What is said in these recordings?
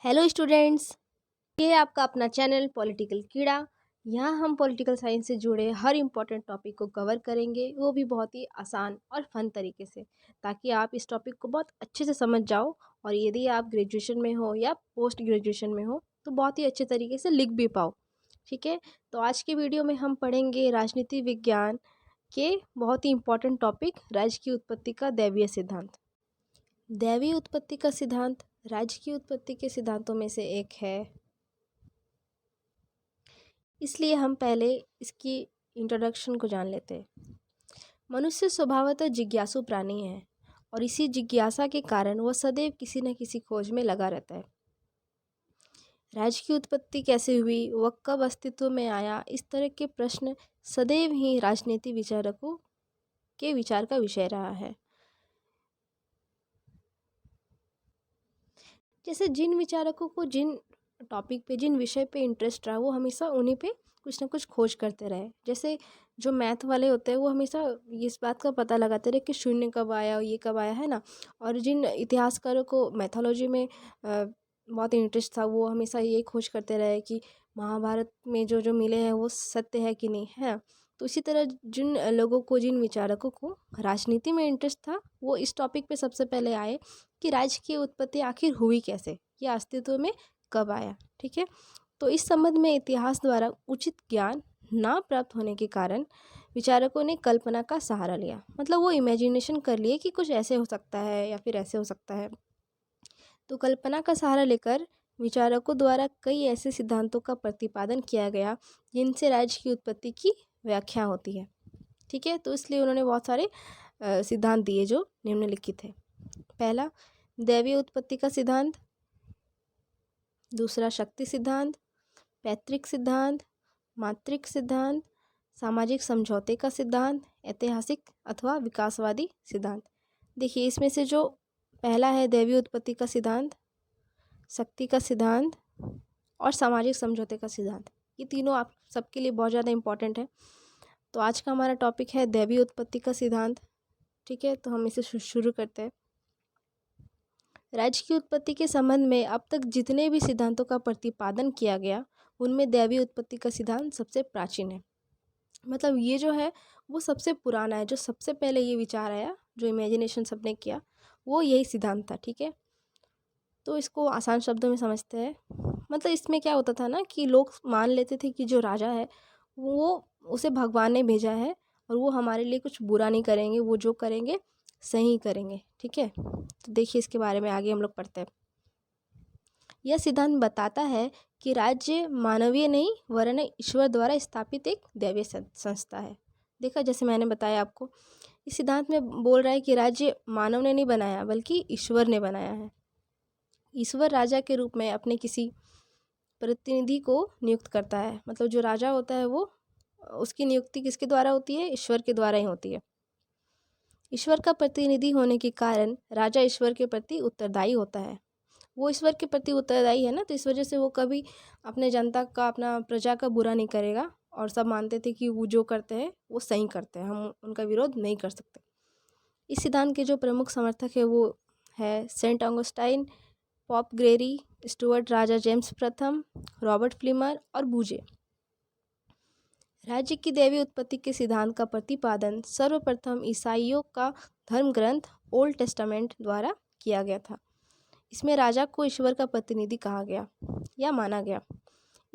Hello students, ये है आपका अपना चैनल पॉलिटिकल कीड़ा। यहाँ हम पॉलिटिकल साइंस से जुड़े हर इम्पोर्टेंट टॉपिक को कवर करेंगे, वो भी बहुत ही आसान और फन तरीके से, ताकि आप इस टॉपिक को बहुत अच्छे से समझ जाओ। और यदि आप ग्रेजुएशन में हो या पोस्ट ग्रेजुएशन में हो तो बहुत ही अच्छे तरीके से लिख भी पाओ। ठीक है, तो आज के वीडियो में हम पढ़ेंगे राजनीति विज्ञान के बहुत ही इम्पोर्टेंट टॉपिक राज्य की उत्पत्ति का दैवीय सिद्धांत। दैवीय उत्पत्ति का सिद्धांत राज्य की उत्पत्ति के सिद्धांतों में से एक है, इसलिए हम पहले इसकी इंट्रोडक्शन को जान लेते हैं। मनुष्य स्वभावतः जिज्ञासु प्राणी है और इसी जिज्ञासा के कारण वह सदैव किसी न किसी खोज में लगा रहता है। राज्य की उत्पत्ति कैसे हुई, वह कब अस्तित्व में आया, इस तरह के प्रश्न सदैव ही राजनीति विचारकों के विचार का विषय रहा है। जैसे जिन विचारकों को जिन टॉपिक पे, जिन विषय पे इंटरेस्ट रहा, वो हमेशा उन्हीं पे कुछ ना कुछ खोज करते रहे। जैसे जो मैथ वाले होते हैं वो हमेशा इस बात का पता लगाते रहे कि शून्य कब आया, ये कब आया, है ना। और जिन इतिहासकारों को मैथोलॉजी में बहुत इंटरेस्ट था, वो हमेशा ये खोज करते रहे कि महाभारत में जो जो मिले हैं वो सत्य है कि नहीं, है। तो इसी तरह जिन लोगों को, जिन विचारकों को राजनीति में इंटरेस्ट था, वो इस टॉपिक पे सबसे पहले आए कि राज्य की उत्पत्ति आखिर हुई कैसे, या अस्तित्व में कब आया। ठीक है, तो इस संबंध में इतिहास द्वारा उचित ज्ञान ना प्राप्त होने के कारण विचारकों ने कल्पना का सहारा लिया। मतलब वो इमेजिनेशन कर लिए कि कुछ ऐसे हो सकता है या फिर ऐसे हो सकता है। तो कल्पना का सहारा लेकर विचारकों द्वारा कई ऐसे सिद्धांतों का प्रतिपादन किया गया जिनसे राज्य की उत्पत्ति की व्याख्या होती है। ठीक है, तो इसलिए उन्होंने बहुत सारे सिद्धांत दिए जो निम्नलिखित है। पहला, दैवीय उत्पत्ति का सिद्धांत। दूसरा, शक्ति सिद्धांत, पैतृक सिद्धांत, मात्रिक सिद्धांत, सामाजिक समझौते का सिद्धांत, ऐतिहासिक अथवा विकासवादी सिद्धांत। देखिए, इसमें से जो पहला है दैवीय उत्पत्ति का सिद्धांत, शक्ति का सिद्धांत और सामाजिक समझौते का सिद्धांत, ये तीनों आप सबके लिए बहुत ज़्यादा इम्पॉर्टेंट है। तो आज का हमारा टॉपिक है दैवीय उत्पत्ति का सिद्धांत। ठीक है, तो हम इसे शुरू करते हैं। राज्य की उत्पत्ति के संबंध में अब तक जितने भी सिद्धांतों का प्रतिपादन किया गया, उनमें दैवीय उत्पत्ति का सिद्धांत सबसे प्राचीन है। मतलब ये जो है वो सबसे पुराना है, जो सबसे पहले ये विचार आया, जो इमेजिनेशन सबने किया, वो यही सिद्धांत था। ठीक है, तो इसको आसान शब्दों में समझते हैं। मतलब इसमें क्या होता था ना कि लोग मान लेते थे कि जो राजा है वो, उसे भगवान ने भेजा है और वो हमारे लिए कुछ बुरा नहीं करेंगे, वो जो करेंगे सही करेंगे। ठीक है, तो देखिए इसके बारे में आगे हम लोग पढ़ते हैं। यह सिद्धांत बताता है कि राज्य मानवीय नहीं वरन ईश्वर द्वारा स्थापित एक दैवीय संस्था है। देखा, जैसे मैंने बताया आपको, इस सिद्धांत में बोल रहा है कि राज्य मानव ने नहीं बनाया बल्कि ईश्वर ने बनाया है। ईश्वर राजा के रूप में अपने किसी प्रतिनिधि को नियुक्त करता है। मतलब जो राजा होता है वो, उसकी नियुक्ति किसके द्वारा होती है? ईश्वर के द्वारा ही होती है। ईश्वर का प्रतिनिधि होने के कारण राजा ईश्वर के प्रति उत्तरदायी होता है। वो ईश्वर के प्रति उत्तरदायी है ना, तो इस वजह से वो कभी अपने जनता का, अपना प्रजा का बुरा नहीं करेगा। और सब मानते थे कि वो जो करते हैं वो सही करते हैं, हम उनका विरोध नहीं कर सकते। इस सिद्धांत के जो प्रमुख समर्थक है वो है सेंट ऑगस्टाइन, पॉप ग्रेरी, स्टुअर्ट राजा जेम्स प्रथम, रॉबर्ट फ्लीमर और बूजे। राज्य की दैवीय उत्पत्ति के सिद्धांत का प्रतिपादन सर्वप्रथम ईसाइयों का धर्म ग्रंथ ओल्ड टेस्टामेंट द्वारा किया गया था। इसमें राजा को ईश्वर का प्रतिनिधि कहा गया या माना गया।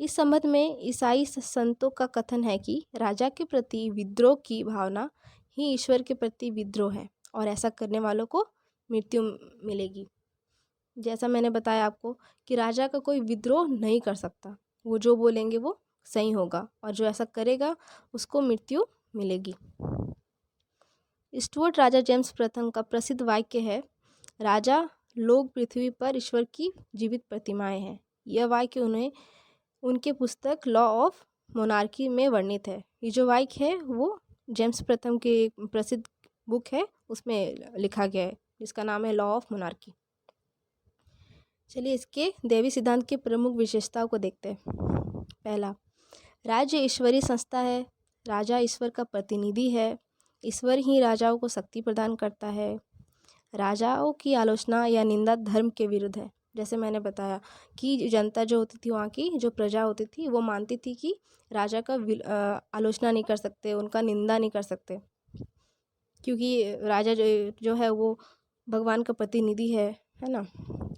इस संबंध में ईसाई संतों का कथन है कि राजा के प्रति विद्रोह की भावना ही ईश्वर के प्रति विद्रोह है और ऐसा करने वालों को मृत्यु मिलेगी। जैसा मैंने बताया आपको कि राजा का कोई विद्रोह नहीं कर सकता, वो जो बोलेंगे वो सही होगा और जो ऐसा करेगा उसको मृत्यु मिलेगी। स्टुअर्ट राजा जेम्स प्रथम का प्रसिद्ध वाक्य है, राजा लोग पृथ्वी पर ईश्वर की जीवित प्रतिमाएं हैं। यह वाक्य उन्हें उनके पुस्तक लॉ ऑफ मोनार्की में वर्णित है। ये जो वाक्य है वो जेम्स प्रथम के प्रसिद्ध बुक है, उसमें लिखा गया है, जिसका नाम है लॉ ऑफ मोनार्की। चलिए इसके दैवी सिद्धांत की प्रमुख विशेषताओं को देखते हैं। पहला, राज्य ईश्वरीय संस्था है। राजा ईश्वर का प्रतिनिधि है। ईश्वर ही राजाओं को शक्ति प्रदान करता है। राजाओं की आलोचना या निंदा धर्म के विरुद्ध है। जैसे मैंने बताया कि जनता जो होती थी, वहाँ की जो प्रजा होती थी, वो मानती थी कि राजा का आलोचना नहीं कर सकते, उनका निंदा नहीं कर सकते, क्योंकि राजा जो है वो भगवान का प्रतिनिधि है ना।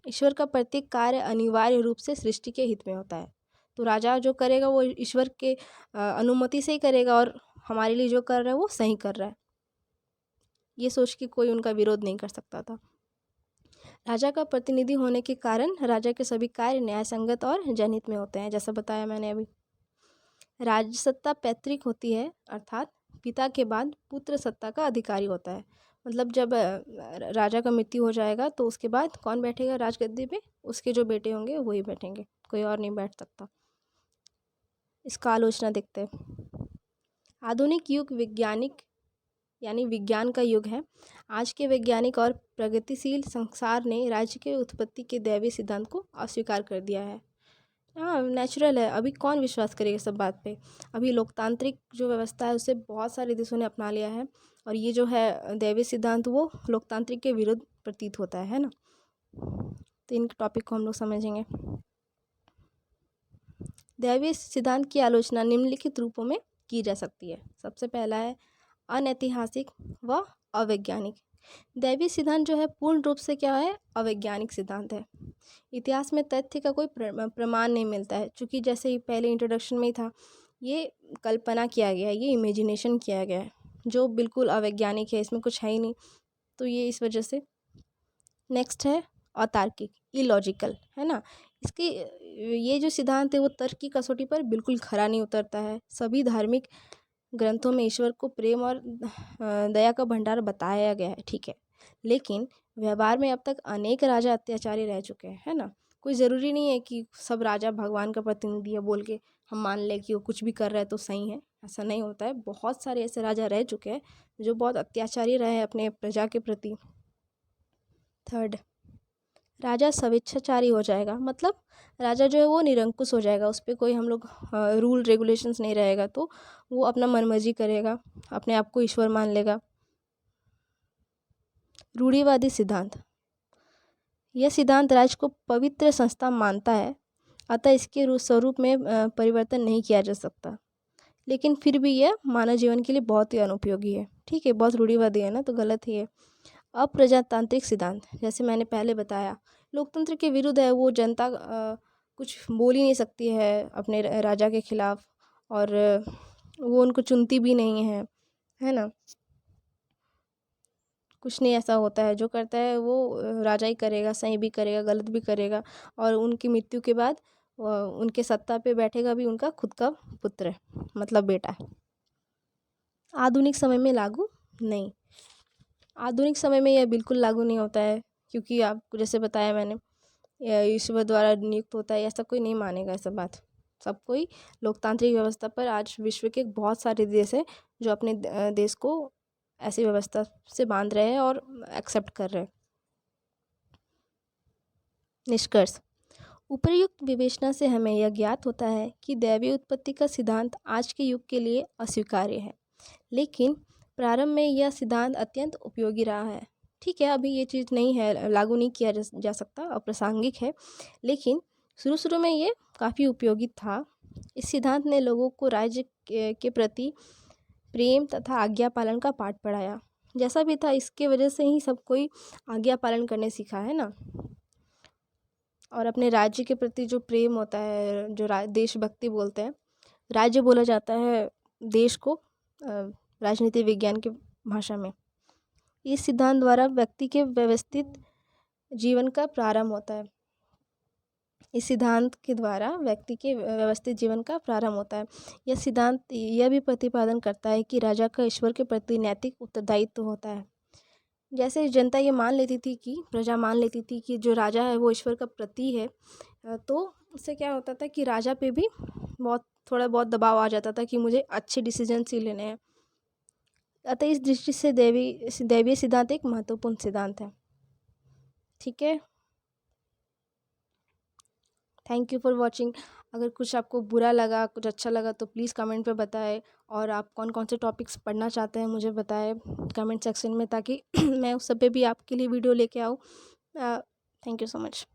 ईश्वर का प्रत्येक कार्य अनिवार्य रूप से सृष्टि के हित में होता है, तो राजा जो करेगा वो ईश्वर के अनुमति से ही करेगा, और हमारे लिए जो कर रहा है वो सही कर रहा है, ये सोच के कोई उनका विरोध नहीं कर सकता था। राजा का प्रतिनिधि होने के कारण राजा के सभी कार्य न्याय संगत और जनहित में होते हैं, जैसा बताया मैंने अभी। राज्य सत्ता पैतृक होती है, अर्थात पिता के बाद पुत्र सत्ता का अधिकारी होता है। मतलब जब राजा का मृत्यु हो जाएगा तो उसके बाद कौन बैठेगा राजगद्दी पे? उसके जो बेटे होंगे वही बैठेंगे, कोई और नहीं बैठ सकता। इसका आलोचना देखते हैं। आधुनिक युग वैज्ञानिक यानी विज्ञान का युग है। आज के वैज्ञानिक और प्रगतिशील संसार ने राज्य के उत्पत्ति के दैवीय सिद्धांत को अस्वीकार कर दिया है। हाँ, नेचुरल है, अभी कौन विश्वास करेगा सब बात पे। अभी लोकतांत्रिक जो व्यवस्था है उसे बहुत सारे देशों ने अपना लिया है, और ये जो है दैवीय सिद्धांत वो लोकतांत्रिक के विरुद्ध प्रतीत होता है ना। तो इन टॉपिक को हम लोग समझेंगे। दैवीय सिद्धांत की आलोचना निम्नलिखित रूपों में की जा सकती है। सबसे पहला है अनैतिहासिक व अवैज्ञानिक। दैवीय सिद्धांत जो है पूर्ण रूप से क्या है? अवैज्ञानिक सिद्धांत है। इतिहास में तथ्य का कोई प्रमाण नहीं मिलता है, क्योंकि जैसे ही पहले इंट्रोडक्शन में ही था, ये कल्पना किया गया है, ये इमेजिनेशन किया गया है, जो बिल्कुल अवैज्ञानिक है, इसमें कुछ है ही नहीं, तो ये इस वजह से। नेक्स्ट है अतार्किक, इलॉजिकल, है ना। इसके ये जो सिद्धांत है वो तर्क की कसौटी पर बिल्कुल खरा नहीं उतरता है। सभी धार्मिक ग्रंथों में ईश्वर को प्रेम और दया का भंडार बताया गया है, ठीक है, लेकिन व्यवहार में अब तक अनेक राजा अत्याचारी रह चुके हैं, है ना। कोई ज़रूरी नहीं है कि सब राजा भगवान का प्रतिनिधि है बोल के हम मान लें कि वो कुछ भी कर रहा है तो सही है, ऐसा नहीं होता है। बहुत सारे ऐसे राजा रह चुके हैं जो बहुत अत्याचारी रहे हैं अपने प्रजा के प्रति। थर्ड, राजा स्वेच्छाचारी हो जाएगा, मतलब राजा जो है वो निरंकुश हो जाएगा, उस पर कोई हम लोग रूल रेगुलेशंस नहीं रहेगा, तो वो अपना मनमर्जी करेगा, अपने आप को ईश्वर मान लेगा। रूढ़िवादी सिद्धांत, यह सिद्धांत राज्य को पवित्र संस्था मानता है, अतः इसके स्वरूप में परिवर्तन नहीं किया जा सकता, लेकिन फिर भी यह मानव जीवन के लिए बहुत ही अनुपयोगी है। ठीक है, बहुत रूढ़िवादी है ना, तो गलत ही है। अप्रजातांत्रिक सिद्धांत, जैसे मैंने पहले बताया, लोकतंत्र के विरुद्ध है, वो जनता कुछ बोल ही नहीं सकती है अपने राजा के खिलाफ, और वो उनको चुनती भी नहीं है ना। कुछ नहीं ऐसा होता है, जो करता है वो राजा ही करेगा, सही भी करेगा गलत भी करेगा, और उनकी मृत्यु के बाद उनके सत्ता पे बैठेगा भी उनका खुद का पुत्र, मतलब बेटा। आधुनिक समय में लागू नहीं, आधुनिक समय में यह बिल्कुल लागू नहीं होता है, क्योंकि आपको जैसे बताया मैंने ईश्वर द्वारा नियुक्त होता है, ऐसा कोई नहीं मानेगा ऐसा बात। सब कोई लोकतांत्रिक व्यवस्था पर, आज विश्व के बहुत सारे देश हैं जो अपने देश को ऐसी व्यवस्था से बांध रहे हैं और एक्सेप्ट कर रहे हैं। निष्कर्ष, उपर्युक्त विवेचना से हमें यह ज्ञात होता है कि दैवीय उत्पत्ति का सिद्धांत आज के युग के लिए अस्वीकार्य है, लेकिन प्रारंभ में यह सिद्धांत अत्यंत उपयोगी रहा है। ठीक है, अभी ये चीज़ नहीं है, लागू नहीं किया जा सकता, अप्रासंगिक है, लेकिन शुरू में ये काफ़ी उपयोगी था। इस सिद्धांत ने लोगों को राज्य के प्रति प्रेम तथा आज्ञा पालन का पाठ पढ़ाया। जैसा भी था, इसके वजह से ही सब कोई आज्ञा पालन करने सीखा, है ना। और अपने राज्य के प्रति जो प्रेम होता है, जो देशभक्ति बोलते हैं, राज्य बोला जाता है देश को राजनीति विज्ञान की भाषा में। इस सिद्धांत द्वारा व्यक्ति के व्यवस्थित जीवन का प्रारंभ होता है। इस सिद्धांत के द्वारा व्यक्ति के व्यवस्थित जीवन का प्रारंभ होता है। यह सिद्धांत यह भी प्रतिपादन करता है कि राजा का ईश्वर के प्रति नैतिक उत्तरदायित्व होता है। जैसे जनता ये मान लेती थी कि प्रजा मान लेती थी कि जो राजा है वो ईश्वर का प्रति है, तो उससे क्या होता था कि राजा पे भी थोड़ा बहुत दबाव आ जाता था कि मुझे अच्छे डिसीजन ही लेने हैं। अतः इस दृष्टि से दैवीय सिद्धांत एक महत्वपूर्ण सिद्धांत है। ठीक है, थैंक यू फॉर वॉचिंग। अगर कुछ आपको बुरा लगा, कुछ अच्छा लगा, तो प्लीज़ कमेंट पे बताएं, और आप कौन कौन से टॉपिक्स पढ़ना चाहते हैं मुझे बताएं कमेंट सेक्शन में, ताकि मैं उस सब पे भी आपके लिए वीडियो लेके आऊँ। Thank you so much.